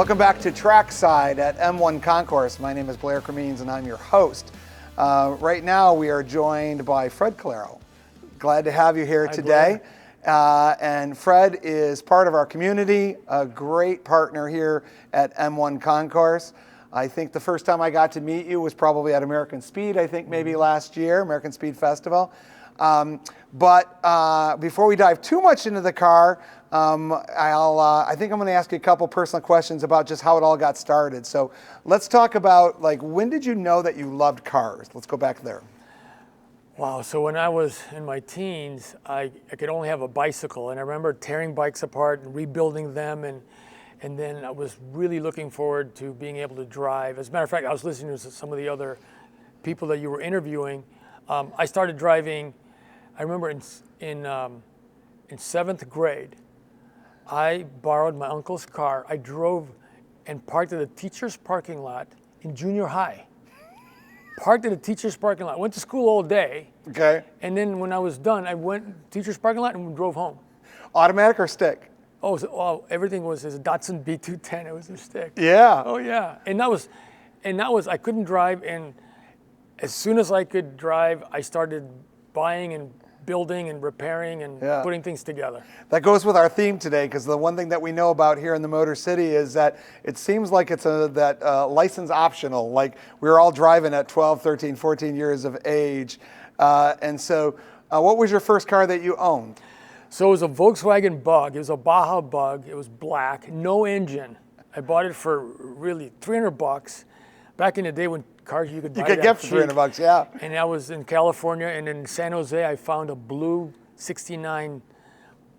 Welcome back to Trackside at M1 Concourse. My name is Blair Cremines and I'm your host. Right now we are joined by Fred Calero. Glad to have you here today. And Fred is part of our community, a great partner here at M1 Concourse. I think the first time I got to meet you was probably at American Speed, I think maybe last year, American Speed Festival. But before we dive too much into the car, I think I'm going to ask you a couple personal questions about just how it all got started. So let's talk about, like, when did you know that you loved cars? Let's go back there. Wow, so when I was in my teens, I could only have a bicycle, and I remember tearing bikes apart and rebuilding them, and then I was really looking forward to being able to drive. As a matter of fact, I was listening to some of the other people that you were interviewing. I started driving, I remember in 7th grade, I borrowed my uncle's car. I drove and parked at a teacher's parking lot in junior high. Parked at a teacher's parking lot. Went to school all day. Okay. And then when I was done, I went to teacher's parking lot and drove home. Automatic or stick? Oh, everything was a Datsun B210. It was a stick. Yeah. Oh yeah. And that was I couldn't drive, and as soon as I could drive, I started buying and building and repairing and putting things together. That goes with our theme today, because the one thing that we know about here in the Motor City is that it seems like it's license optional. Like, we're all driving at 12, 13, 14 years of age. And so what was your first car that you owned? So it was a Volkswagen Bug. It was a Baja Bug. It was black, no engine. I bought it for really $300. Back in the day when cars you could buy get for $300, yeah. And I was in California, and in San Jose, I found a blue '69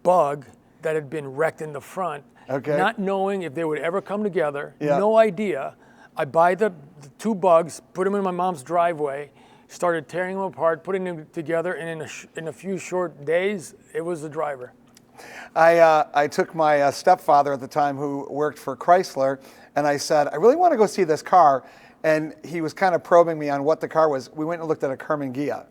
Bug that had been wrecked in the front. Okay. Not knowing if they would ever come together, Yeah. no idea. I buy the two Bugs, put them in my mom's driveway, started tearing them apart, putting them together, and in a few short days, it was the driver. I took my stepfather at the time, who worked for Chrysler, and I said, I really want to go see this car. And he was kind of probing me on what the car was. We went and looked at a Karmann Ghia.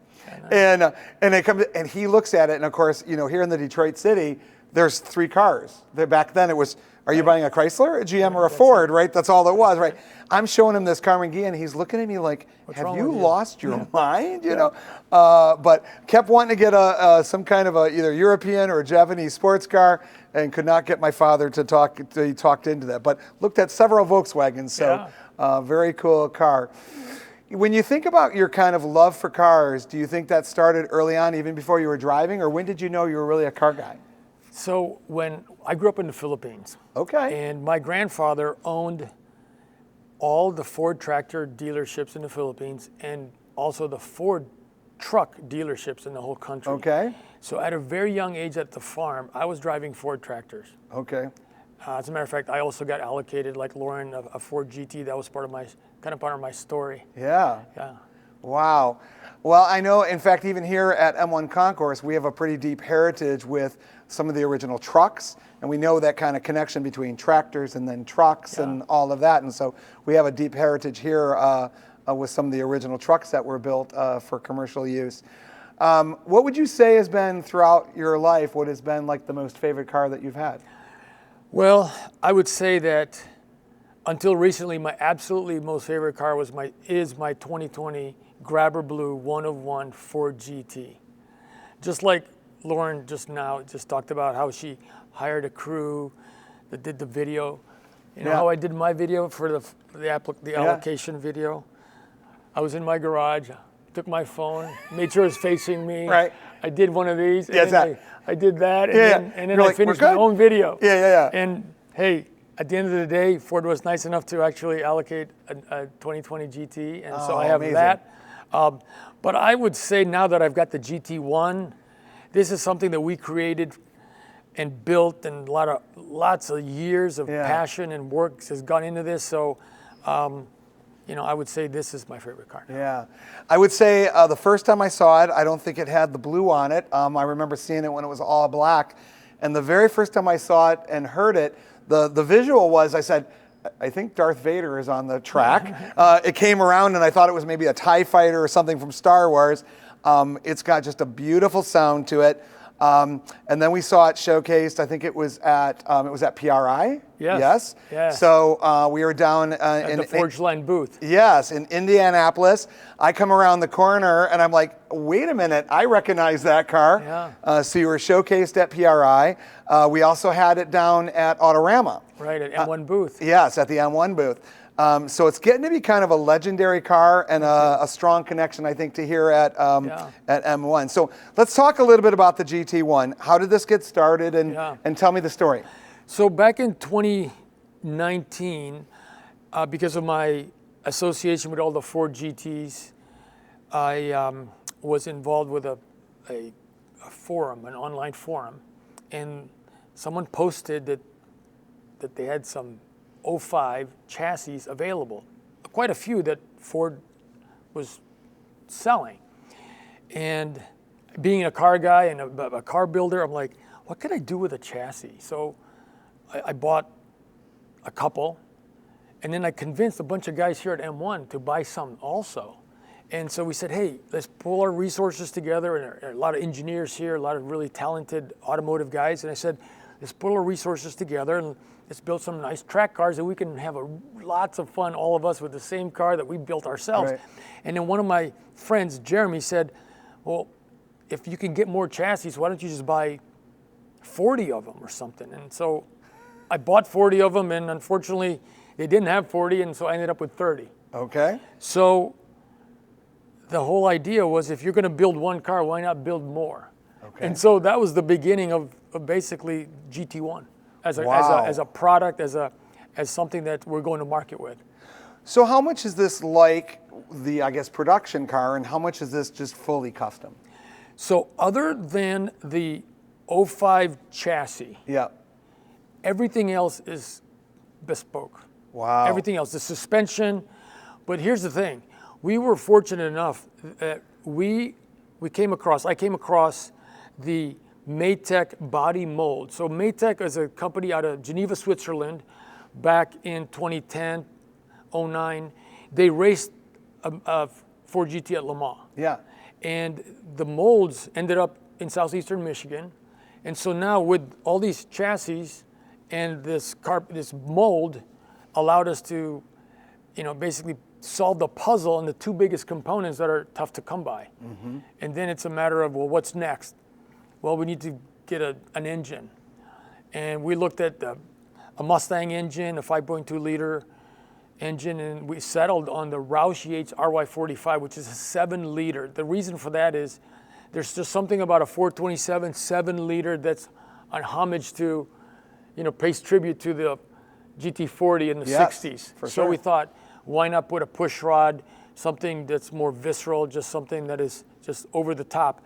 And he looks at it, and of course, you know, here in the Detroit city, there's 3 cars. Back then it was, are you buying a Chrysler, a GM, or a Ford, right? That's all it was, right? I'm showing him this Karmann Ghia, and he's looking at me like, have you lost your mind, you know? But kept wanting to get some kind of either European or Japanese sports car, and could not get my father to talk. He talked into that, but looked at several Volkswagens, so very cool car. When you think about your kind of love for cars, do you think that started early on, even before you were driving, or when did you know you were really a car guy? So when I grew up in the Philippines. Okay. And my grandfather owned all the Ford tractor dealerships in the Philippines, and also the Ford truck dealerships in the whole country. Okay. So at a very young age at the farm, I was driving Ford tractors. Okay. As a matter of fact, I also got allocated, like Lauren, a Ford GT. That was part of my story. Yeah. Yeah. Wow. Well, I know, in fact, even here at M1 Concourse, we have a pretty deep heritage with some of the original trucks, and we know that kind of connection between tractors and then trucks and all of that. And so we have a deep heritage here with some of the original trucks that were built for commercial use. What would you say has been, throughout your life, what has been like the most favorite car that you've had? Well, I would say that until recently, my absolutely most favorite car is my 2020 Grabber Blue 1 Ford GT. Just like Lauren just talked about how she hired a crew that did the video. You know how I did my video for the allocation video? I was in my garage, took my phone, made sure it was facing me. Right. I did one of these, and I did that, and then I like, finished my own video. Yeah. And hey, at the end of the day, Ford was nice enough to actually allocate a 2020 GT, and so I have that. But I would say now that I've got the GT1, this is something that we created and built, and lots of years of passion and work has gone into this. So, you know, I would say this is my favorite car now. Yeah. I would say the first time I saw it, I don't think it had the blue on it. I remember seeing it when it was all black. And the very first time I saw it and heard it, the visual was, I said, I think Darth Vader is on the track. It came around and I thought it was maybe a TIE fighter or something from Star Wars. It's got just a beautiful sound to it. And then we saw it showcased. I think it was at PRI. Yes. Yes. So we were down At the Forge Line booth. Yes, in Indianapolis. I come around the corner and I'm like, wait a minute, I recognize that car. Yeah. So you were showcased at PRI. We also had it down at Autorama. Right, at M1 booth. Yes, at the M1 booth. So it's getting to be kind of a legendary car and a strong connection, I think, to here at M1. So let's talk a little bit about the GT1. How did this get started, and tell me the story. So back in 2019, because of my association with all the Ford GTs, I was involved with a forum, an online forum, and someone posted that they had some 05 chassis available, quite a few that Ford was selling. And being a car guy and a car builder, I'm like, what could I do with a chassis? So I bought a couple, and then I convinced a bunch of guys here at M1 to buy some also. And so we said, hey, let's pull our resources together, and there are a lot of engineers here, a lot of really talented automotive guys, and I said, let's pull our resources together and let's build some nice track cars that we can have lots of fun, all of us, with the same car that we built ourselves. Right. And then one of my friends, Jeremy, said, well, if you can get more chassis, why don't you just buy 40 of them or something? And so I bought 40 of them, and unfortunately, they didn't have 40, and so I ended up with 30. Okay. So the whole idea was, if you're going to build one car, why not build more? Okay. And so that was the beginning of basically GT1 as a product, as something that we're going to market with. So how much is this like the, I guess, production car, and how much is this just fully custom? So other than the 05 chassis, everything else is bespoke. Wow. Everything else, the suspension. But here's the thing. We were fortunate enough that I came across the Maytech body mold. So Maytech is a company out of Geneva, Switzerland, back in 2010, 09. They raced a Ford GT at Le Mans. Yeah. And the molds ended up in southeastern Michigan. And so now with all these chassis and this mold allowed us to, basically solve the puzzle on the two biggest components that are tough to come by. Mm-hmm. And then it's a matter of, well, what's next? Well, we need to get an engine. And we looked at a Mustang engine, a 5.2 liter engine, and we settled on the Roush Yates RY45, which is a 7 liter. The reason for that is there's just something about a 427 7 liter that's on homage to, pays tribute to the GT40 in the 60s. For so sure. we thought, why not put a push rod, something that's more visceral, just something that is just over the top.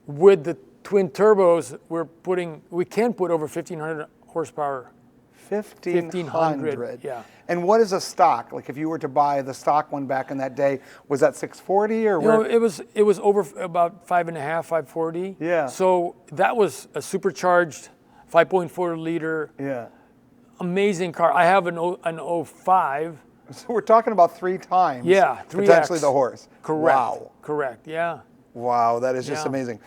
With the twin turbos, we can put over 1,500 horsepower. 1,500. Yeah. And what is a stock? Like if you were to buy the stock one back in that day, was that 640 or? No, it was over about 5.5, 540. Yeah. So that was a supercharged 5.4 liter. Yeah. Amazing car. I have an 05. So we're talking about 3 times. Yeah, 3X. Potentially the horse. Correct. Wow. Correct. Yeah. Wow, that is just Yeah. amazing.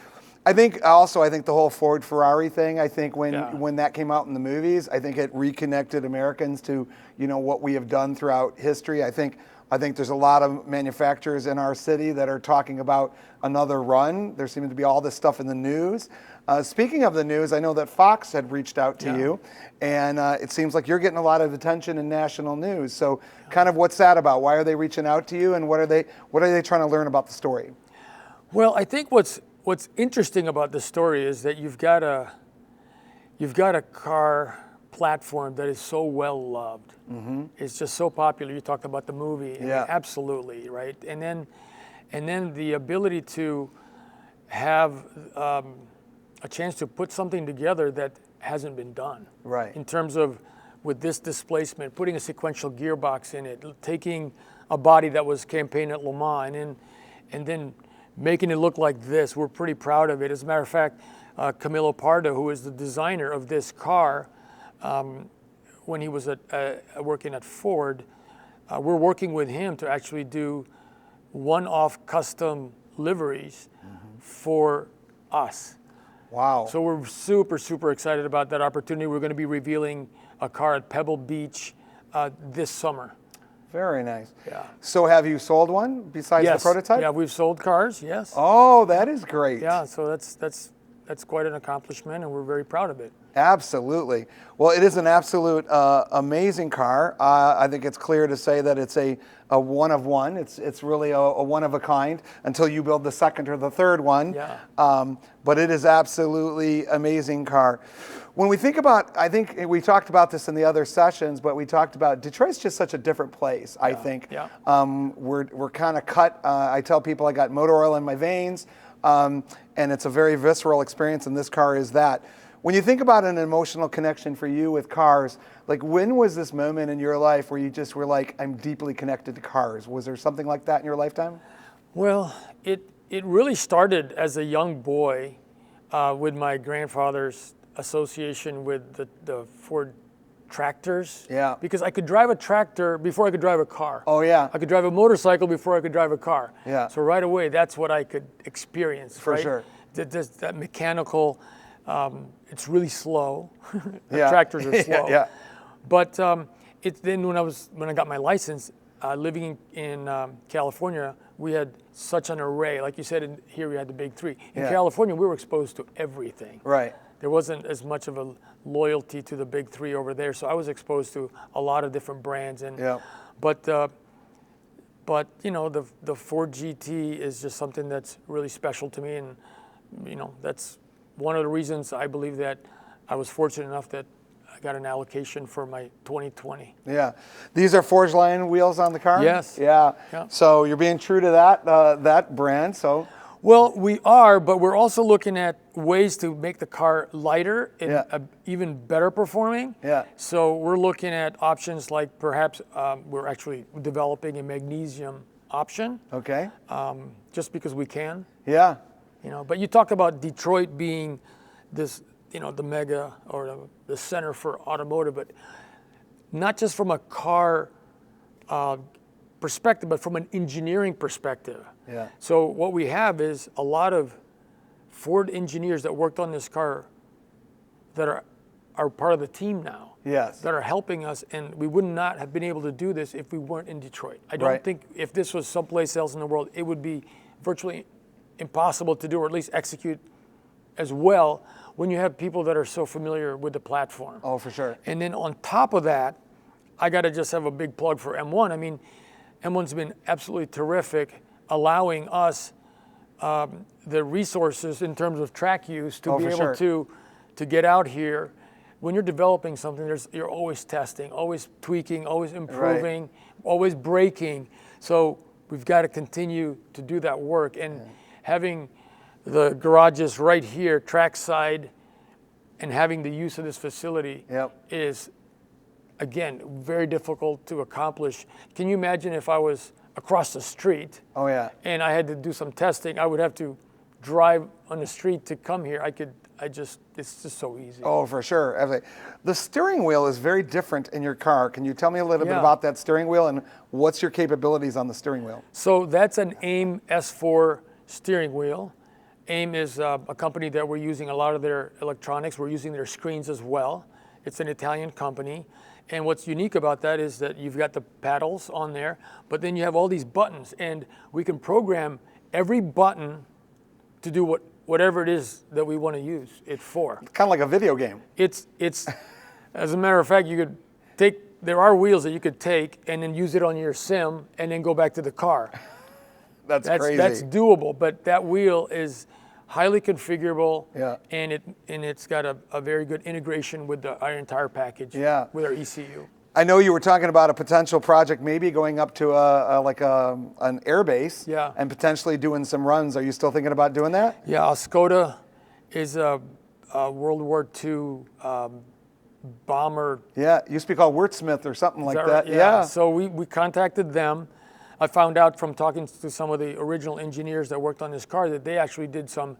I think the whole Ford Ferrari thing, I think when that came out in the movies, I think it reconnected Americans to, what we have done throughout history. I think there's a lot of manufacturers in our city that are talking about another run. There seems to be all this stuff in the news. Speaking of the news, I know that Fox had reached out to you, and it seems like you're getting a lot of attention in national news. So kind of what's that about? Why are they reaching out to you, and what are they trying to learn about the story? Well, I think what's interesting about this story is that you've got a car platform that is so well loved. Mm-hmm. It's just so popular. You talked about the movie. Yeah. Absolutely, right? And then the ability to have a chance to put something together that hasn't been done. Right. In terms of, with this displacement, putting a sequential gearbox in it, taking a body that was campaigned at Le Mans, and then making it look like this. We're pretty proud of it. As a matter of fact, Camilo Pardo, who is the designer of this car, when he was working at Ford, we're working with him to actually do one-off custom liveries for us. Wow. So we're super, super excited about that opportunity. We're going to be revealing a car at Pebble Beach this summer. Very nice. Yeah. So have you sold one besides Yes. the prototype? Yeah, we've sold cars, yes. Oh, that is great. Yeah, so that's quite an accomplishment, and we're very proud of it. Absolutely. Well, it is an absolute amazing car. I think it's clear to say that it's a one of one. It's really a one of a kind until you build the second or the third one. Yeah. But it is absolutely amazing car. When we think about, I think we talked about this in the other sessions, but we talked about Detroit's just such a different place, I think. Yeah. We're kind of cut. I tell people I got motor oil in my veins, and it's a very visceral experience, and this car is that. When you think about an emotional connection for you with cars, like when was this moment in your life where you just were like, I'm deeply connected to cars? Was there something like that in your lifetime? Well, it really started as a young boy with my grandfather's association with the Ford tractors. Yeah. Because I could drive a tractor before I could drive a car. Oh, yeah. I could drive a motorcycle before I could drive a car. Yeah. So right away, that's what I could experience. For right? sure. That mechanical, it's really slow. Yeah. Tractors are slow. Yeah. But then when I got my license, living in California, we had such an array. Like you said, here we had the big three. In Yeah. California, we were exposed to everything. Right. There wasn't as much of a loyalty to the big three over there, so I was exposed to a lot of different brands. And Yeah. but you know, the Ford GT is just something that's really special to me, and you know, that's one of the reasons I believe that I was fortunate enough that I got an allocation for my 2020. Yeah. These are Forge Line wheels on the car? Yes. Yeah. Yeah. So you're being true to that brand. So Well, we are, but we're also looking at ways to make the car lighter and Yeah. even better performing. Yeah. So we're looking at options like perhaps we're actually developing a magnesium option, okay. just because we can. Yeah. You know, but you talk about Detroit being this, you know, the mega or the center for automotive, but not just from a car perspective, but from an engineering perspective. Yeah. So what we have is a lot of Ford engineers that worked on this car that are part of the team now. Yes. That are helping us, and we would not have been able to do this if we weren't in Detroit. I don't Right. think if this was someplace else in the world, it would be virtually impossible to do, or at least execute as well when you have people that are so familiar with the platform. Oh, for sure. And then on top of that, I got to just have a big plug for M1. I mean, M1's been absolutely terrific, allowing us the resources in terms of track use to Oh, be for able sure. to get out here. When you're developing something, you're always testing, always tweaking, always improving, always breaking. So we've got to continue to do that work. And having the garages right here, Trackside, and having the use of this facility Yep. is, again, very difficult to accomplish. Can you imagine if I was across the street Oh, yeah. and I had to do some testing? I would have to drive on the street to come here. It's just so easy. Oh, for sure. Absolutely. The steering wheel is very different in your car. Can you tell me a little bit Yeah. about that steering wheel and what's your capabilities on the steering wheel? So that's an AIM S4 steering wheel. AIM is a company that we're using a lot of their electronics. We're using their screens as well. It's an Italian company. And what's unique about that is that you've got the paddles on there, but then you have all these buttons, and we can program every button to do whatever it is that we want to use it for. Kind of like a video game. It's as a matter of fact, you could there are wheels that you could take and then use it on your sim and then go back to the car. That's crazy. That's doable, but that wheel is highly configurable, Yeah. and it's got a very good integration with our entire package, Yeah. with our ECU. I know you were talking about a potential project, maybe going up to an air base, Yeah. and potentially doing some runs. Are you still thinking about doing that? Yeah, Skoda is a World War II bomber. Yeah, it used to be called Wurtsmith or something like Is that. right? Yeah. So we contacted them. I found out from talking to some of the original engineers that worked on this car that they actually did some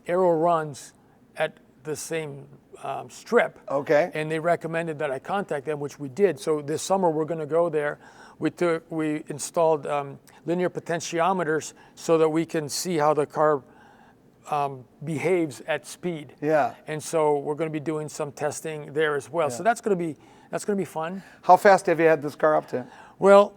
aero runs at the same strip. Okay. And they recommended that I contact them, which we did. So this summer we're going to go there. We installed linear potentiometers so that we can see how the car behaves at speed. Yeah. And so we're going to be doing some testing there as well. So that's going to be fun. How fast have you had this car up to? Well,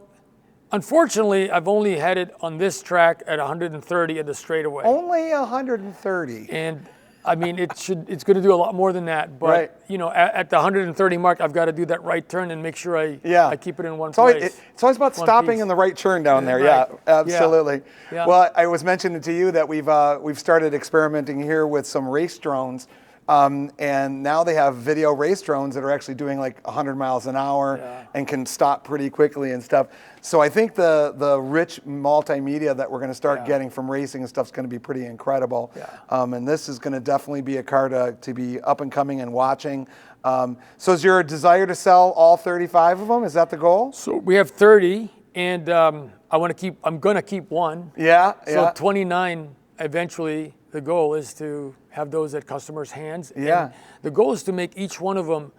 unfortunately, I've only had it on this track at 130 at the straightaway. Only 130. And I mean, it's going to do a lot more than that. But, Right. you know, at the 130 mark, I've got to do that right turn and make sure I keep it in one place. It's always about stopping in the right turn down there. Right. Yeah, absolutely. Yeah. Well, I was mentioning to you that we've started experimenting here with some race drones. And now they have video race drones that are actually doing like 100 miles an hour and can stop pretty quickly and stuff. So I think the rich multimedia that we're going to start getting from racing and stuff is going to be pretty incredible. Yeah. And this is going to definitely be a car to be up and coming and watching. So is your desire to sell all 35 of them? Is that the goal? So we have 30, and I'm going to keep one. Yeah. So 29 eventually. The goal is to have those at customers' hands. Yeah. And the goal is to make each one of them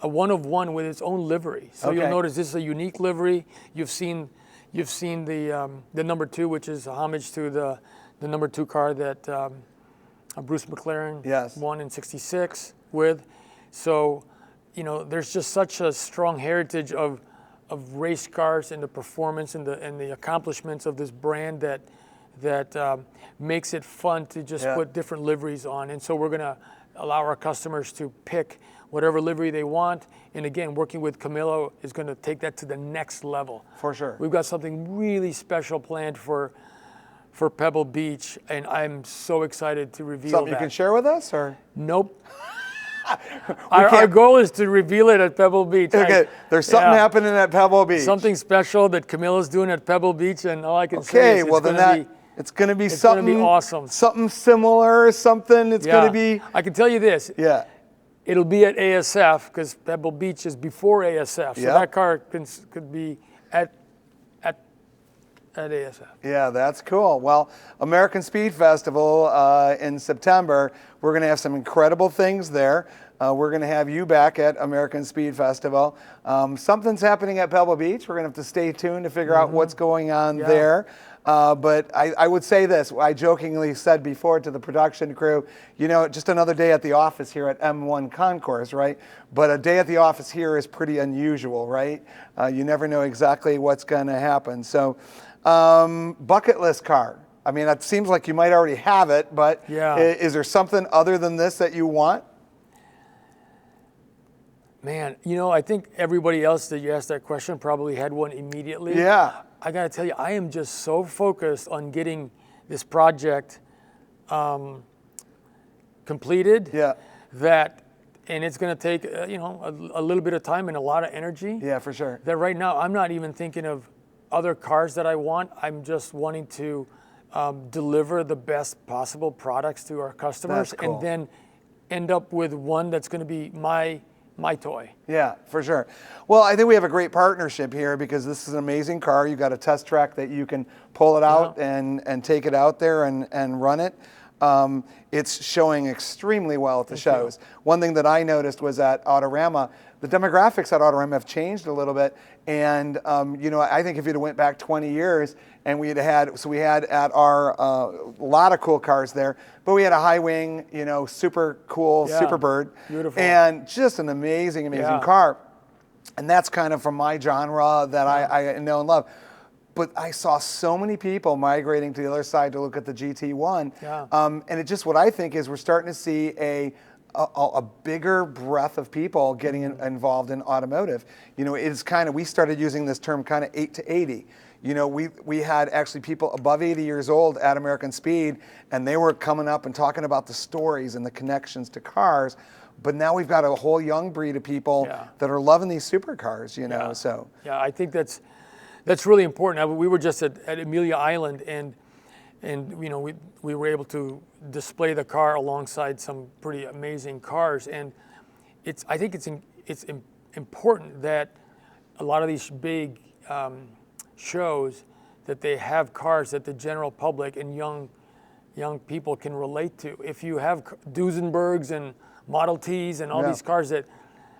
a one of one with its own livery. So you'll notice this is a unique livery. You've seen the number 2, which is a homage to the number 2 car that Bruce McLaren won in '66 with. So, you know, there's just such a strong heritage of race cars and the performance and the accomplishments of this brand that makes it fun to just put different liveries on. And so we're going to allow our customers to pick whatever livery they want. And again, working with Camilo is going to take that to the next level. For sure. We've got something really special planned for Pebble Beach, and I'm so excited to reveal Something you can share with us, or? Nope. Our goal is to reveal it at Pebble Beach. Okay, there's something happening at Pebble Beach. Something special that Camilo's doing at Pebble Beach, and all I can say is it's going to be it's something. Going to be awesome. Something similar, something. It's going to be. I can tell you this. Yeah. It'll be at ASF because Pebble Beach is before ASF, so that car could be at ASF. Yeah, that's cool. Well, American Speed Festival in September, we're going to have some incredible things there. We're going to have you back at American Speed Festival. Something's happening at Pebble Beach. We're going to have to stay tuned to figure out what's going on there. But I would say this, I jokingly said before to the production crew, you know, just another day at the office here at M1 Concourse, right? But a day at the office here is pretty unusual, right? You never know exactly what's going to happen. So, bucket list car. I mean, it seems like you might already have it, but is there something other than this that you want? Man, you know, I think everybody else that you asked that question probably had one immediately. Yeah. I got to tell you, I am just so focused on getting this project completed that, and it's going to take, you know, a little bit of time and a lot of energy. Yeah, for sure. That right now, I'm not even thinking of other cars that I want. I'm just wanting to deliver the best possible products to our customers and then end up with one that's going to be my toy. Yeah, for sure. Well, I think we have a great partnership here because this is an amazing car. You've got a test track that you can pull it out and take it out there and run it. It's showing extremely well at the shows. One thing that I noticed was at Autorama, the demographics at Autorama have changed a little bit. And, you know, I think if you'd have went back 20 years and we had at our, a lot of cool cars there, but we had a high wing, you know, super cool Superbird. Beautiful. And just an amazing car. And that's kind of from my genre that I know and love. But I saw so many people migrating to the other side to look at the GT1. And it just, what I think is we're starting to see a bigger breadth of people getting involved in automotive. You know, it's kind of, we started using this term kind of 8 to 80. You know, we had actually people above 80 years old at American Speed, and they were coming up and talking about the stories and the connections to cars. But now we've got a whole young breed of people that are loving these supercars, you know, so. Yeah, I think that's really important. We were just at Amelia Island, and you know, we were able to display the car alongside some pretty amazing cars. And I think it's important that a lot of these big shows that they have cars that the general public and young people can relate to. If you have Duesenbergs and Model Ts and all these cars that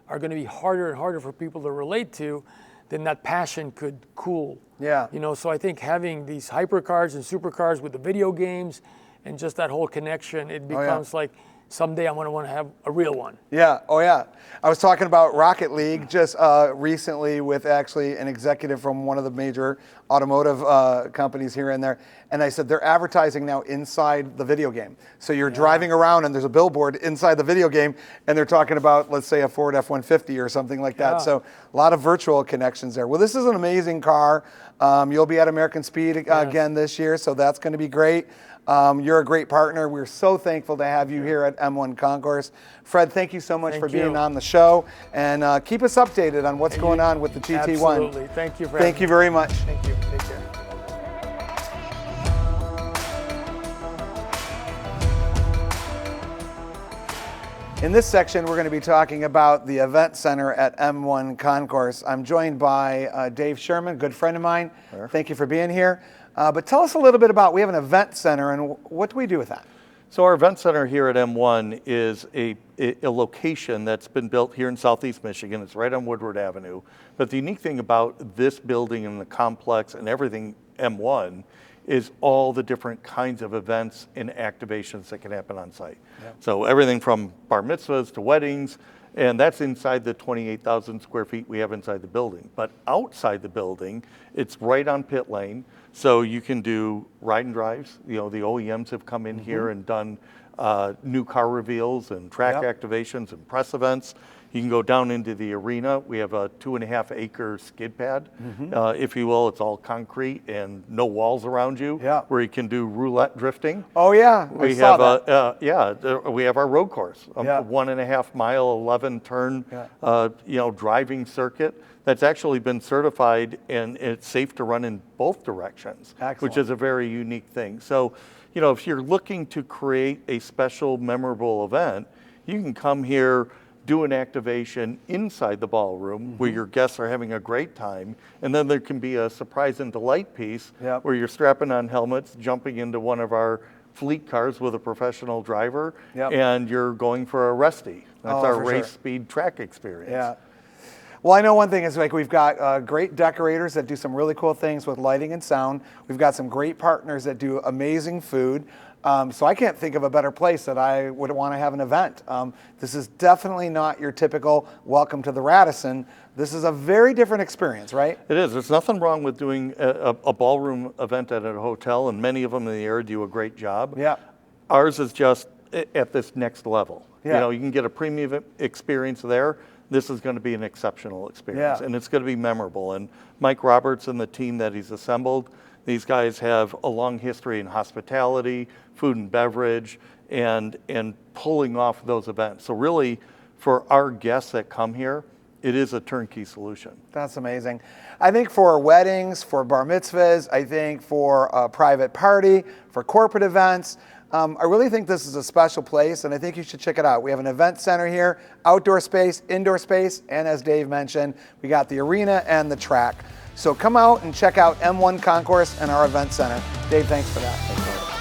are going to be harder and harder for people to relate to, then that passion could cool. Yeah. You know, so I think having these hypercars and supercars with the video games and just that whole connection, it becomes like someday I'm going to want to have a real one. Yeah, oh yeah. I was talking about Rocket League just recently with actually an executive from one of the major automotive companies here and there, and I said they're advertising now inside the video game. So you're driving around and there's a billboard inside the video game, and they're talking about, let's say, a Ford F-150 or something like that. So a lot of virtual connections there. Well, this is an amazing car. You'll be at American Speed again this year, so that's going to be great. You're a great partner. We're so thankful to have you here at M1 Concourse. Fred, thank you so much for being on the show, and keep us updated on what's going on with the GT1. Absolutely. Thank you, Fred. Thank you very much. Thank you. Take care. In this section, we're going to be talking about the event center at M1 Concourse. I'm joined by Dave Sherman, a good friend of mine. Sure. Thank you for being here. But tell us a little bit about, we have an event center, and what do we do with that? So our event center here at M1 is a location that's been built here in Southeast Michigan. It's right on Woodward Avenue. But the unique thing about this building and the complex and everything M1 is all the different kinds of events and activations that can happen on site. Yeah. So everything from bar mitzvahs to weddings, and that's inside the 28,000 square feet we have inside the building. But outside the building, it's right on pit lane. So you can do ride and drives. You know, the OEMs have come in here and done new car reveals and track activations and press events. You can go down into the arena. We have a 2.5 acre skid pad, if you will. It's all concrete and no walls around you, where you can do roulette drifting. Oh yeah, we have we have our road course, 1.5 mile, 11 turn, driving circuit that's actually been certified, and it's safe to run in both directions, which is a very unique thing. So, you know, if you're looking to create a special, memorable event, you can come here, do an activation inside the ballroom where your guests are having a great time, and then there can be a surprise and delight piece where you're strapping on helmets, jumping into one of our fleet cars with a professional driver, and you're going for a resty. That's our race speed track experience. Yeah. Well, I know one thing is, like, we've got great decorators that do some really cool things with lighting and sound. We've got some great partners that do amazing food. So I can't think of a better place that I would want to have an event. This is definitely not your typical welcome to the Radisson. This is a very different experience, right? It is. There's nothing wrong with doing a ballroom event at a hotel, and many of them in the area do a great job. Yeah. Ours is just at this next level. Yeah. You know, you can get a premium experience there. This is going to be an exceptional experience, and it's going to be memorable. And Mike Roberts and the team that he's assembled, these guys have a long history in hospitality, food and beverage, and pulling off those events. So really, for our guests that come here, it is a turnkey solution. That's amazing. I think for weddings, for bar mitzvahs, I think for a private party, for corporate events, I really think this is a special place, and I think you should check it out. We have an event center here, outdoor space, indoor space, and as Dave mentioned, we got the arena and the track. So come out and check out M1 Concourse and our event center. Dave, thanks for that.